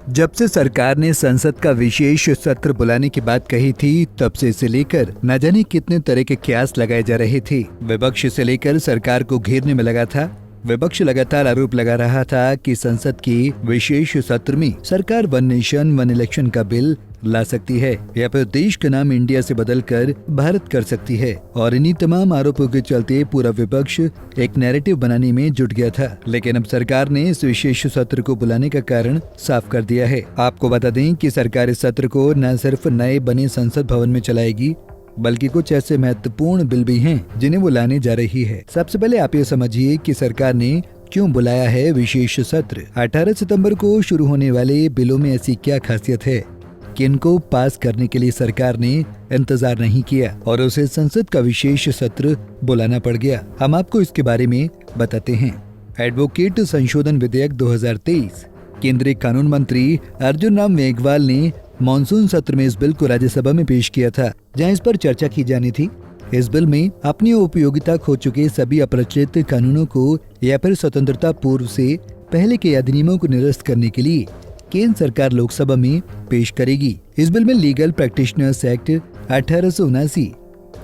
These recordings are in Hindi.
जब से सरकार ने संसद का विशेष सत्र बुलाने की बात कही थी, तब से इसे लेकर न जाने कितने तरह के कयास लगाए जा रहे थे। विपक्ष से लेकर सरकार को घेरने में लगा था। विपक्ष लगातार आरोप लगा रहा था कि संसद के विशेष सत्र में सरकार वन नेशन वन इलेक्शन का बिल ला सकती है या फिर देश का नाम इंडिया से बदलकर भारत कर सकती है। और इन्हीं तमाम आरोपों के चलते पूरा विपक्ष एक नैरेटिव बनाने में जुट गया था। लेकिन अब सरकार ने इस विशेष सत्र को बुलाने का कारण साफ कर दिया है। आपको बता दें कि सरकार इस सत्र को न सिर्फ नए बने संसद भवन में चलाएगी, बल्कि कुछ ऐसे महत्वपूर्ण बिल भी हैं जिन्हें वो लाने जा रही है। सबसे पहले आप ये समझिए कि सरकार ने क्यों बुलाया है विशेष सत्र। 18 सितंबर को शुरू होने वाले बिलों में ऐसी क्या खासियत है कि इनको पास करने के लिए सरकार ने इंतजार नहीं किया और उसे संसद का विशेष सत्र बुलाना पड़ गया। हम आपको इसके बारे में बताते हैं। एडवोकेट संशोधन विधेयक 2023। केंद्रीय कानून मंत्री अर्जुन राम मेघवाल ने मॉनसून सत्र में इस बिल को राज्यसभा में पेश किया था, जहां इस पर चर्चा की जानी थी। इस बिल में अपनी उपयोगिता खो चुके सभी अप्रचलित कानूनों को या फिर स्वतंत्रता पूर्व से पहले के अधिनियमों को निरस्त करने के लिए केंद्र सरकार लोकसभा में पेश करेगी। इस बिल में लीगल प्रैक्टिशनर्स एक्ट 1879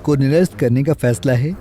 को निरस्त करने का फैसला है,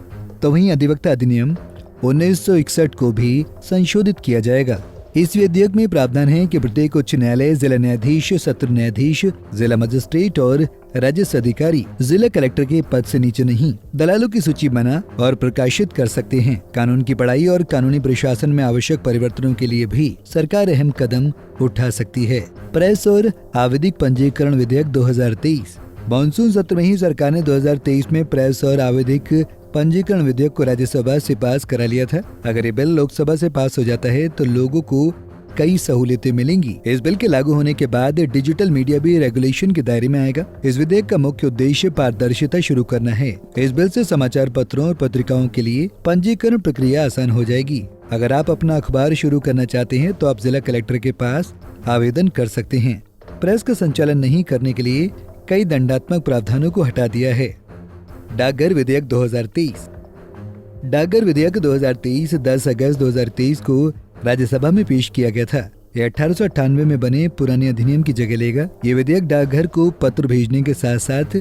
तो वहीं अधिवक्ता अधिनियम 1961 को भी संशोधित किया जाएगा। इस विधेयक में प्रावधान है कि प्रत्येक उच्च न्यायालय, जिला न्यायाधीश, सत्र न्यायाधीश, जिला मजिस्ट्रेट और राजस्व अधिकारी जिला कलेक्टर के पद से नीचे नहीं दलालों की सूची बना और प्रकाशित कर सकते हैं। कानून की पढ़ाई और कानूनी प्रशासन में आवश्यक परिवर्तनों के लिए भी सरकार अहम कदम उठा सकती है। प्रेस और आवधिक पंजीकरण विधेयक 2023। मानसून सत्र में ही सरकार ने 2023 में प्रेस और आवधिक पंजीकरण विधेयक को राज्यसभा से पास करा लिया था। अगर ये बिल लोकसभा से पास हो जाता है तो लोगों को कई सहूलियतें मिलेंगी। इस बिल के लागू होने के बाद डिजिटल मीडिया भी रेगुलेशन के दायरे में आएगा। इस विधेयक का मुख्य उद्देश्य पारदर्शिता शुरू करना है। इस बिल से समाचार पत्रों और पत्रिकाओं के लिए पंजीकरण प्रक्रिया आसान हो जाएगी। अगर आप अपना अखबार शुरू करना चाहते हैं तो आप जिला कलेक्टर के पास आवेदन कर सकते हैं। प्रेस का संचालन नहीं करने के लिए कई दंडात्मक प्रावधानों को हटा दिया है। डाकघर विधेयक 2023। डाकघर विधेयक 2023 10 अगस्त 2023 को राज्यसभा में पेश किया गया था। यह 1898 में बने पुराने अधिनियम की जगह लेगा। ये विधेयक डाकघर को पत्र भेजने के साथ साथ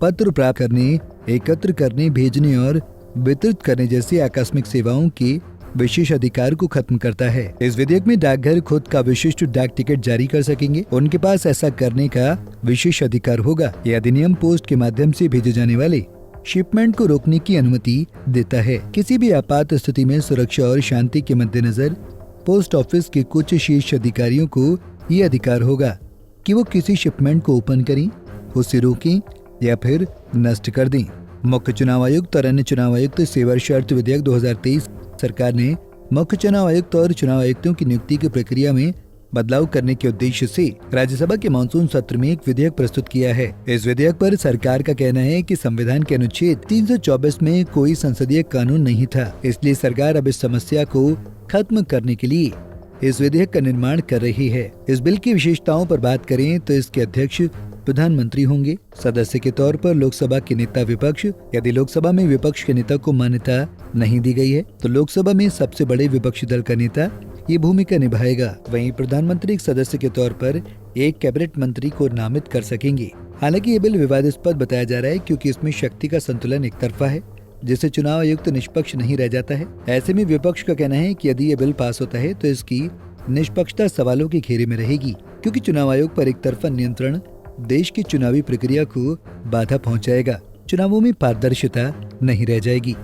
पत्र प्राप्त करने, एकत्र करने, भेजने और वितरित करने जैसी आकस्मिक सेवाओं के विशेष अधिकार को खत्म करता है। इस विधेयक में डाकघर खुद का विशिष्ट डाक टिकट जारी कर सकेंगे। उनके पास ऐसा करने का विशेष अधिकार होगा। यह अधिनियम पोस्ट के माध्यम से भेजे जाने वाले शिपमेंट को रोकने की अनुमति देता है। किसी भी आपात स्थिति में सुरक्षा और शांति के मद्देनजर पोस्ट ऑफिस के कुछ शीर्ष अधिकारियों को ये अधिकार होगा कि वो किसी शिपमेंट को ओपन करें, उसे रोकें या फिर नष्ट कर दें। मुख्य चुनाव आयुक्त और अन्य चुनाव आयुक्त सेवा शर्त विधेयक 2023। सरकार ने मुख्य चुनाव आयुक्त और चुनाव आयुक्तों की नियुक्ति की प्रक्रिया में बदलाव करने के उद्देश्य से राज्यसभा के मानसून सत्र में एक विधेयक प्रस्तुत किया है। इस विधेयक पर सरकार का कहना है कि संविधान के अनुच्छेद 324 में कोई संसदीय कानून नहीं था, इसलिए सरकार अब इस समस्या को खत्म करने के लिए इस विधेयक का निर्माण कर रही है। इस बिल की विशेषताओं पर बात करें तो इसके अध्यक्ष प्रधानमंत्री होंगे। सदस्य के तौर पर लोकसभा के नेता विपक्ष। यदि लोकसभा में विपक्ष के नेता को मान्यता नहीं दी गई है तो लोकसभा में सबसे बड़े विपक्षी दल का नेता ये भूमिका निभाएगा। वहीं प्रधानमंत्री एक सदस्य के तौर पर एक कैबिनेट मंत्री को नामित कर सकेंगे। हालांकि ये बिल विवादास्पद बताया जा रहा है क्योंकि इसमें शक्ति का संतुलन एक तरफा है, जिससे चुनाव आयुक्त निष्पक्ष नहीं रह जाता है। ऐसे में विपक्ष का कहना है कि यदि ये बिल पास होता है तो इसकी निष्पक्षता सवालों के घेरे में रहेगी, क्योंकि चुनाव आयोग पर एक तरफा नियंत्रण देश की चुनावी प्रक्रिया को बाधा पहुंचाएगा। चुनावों में पारदर्शिता नहीं रह जाएगी।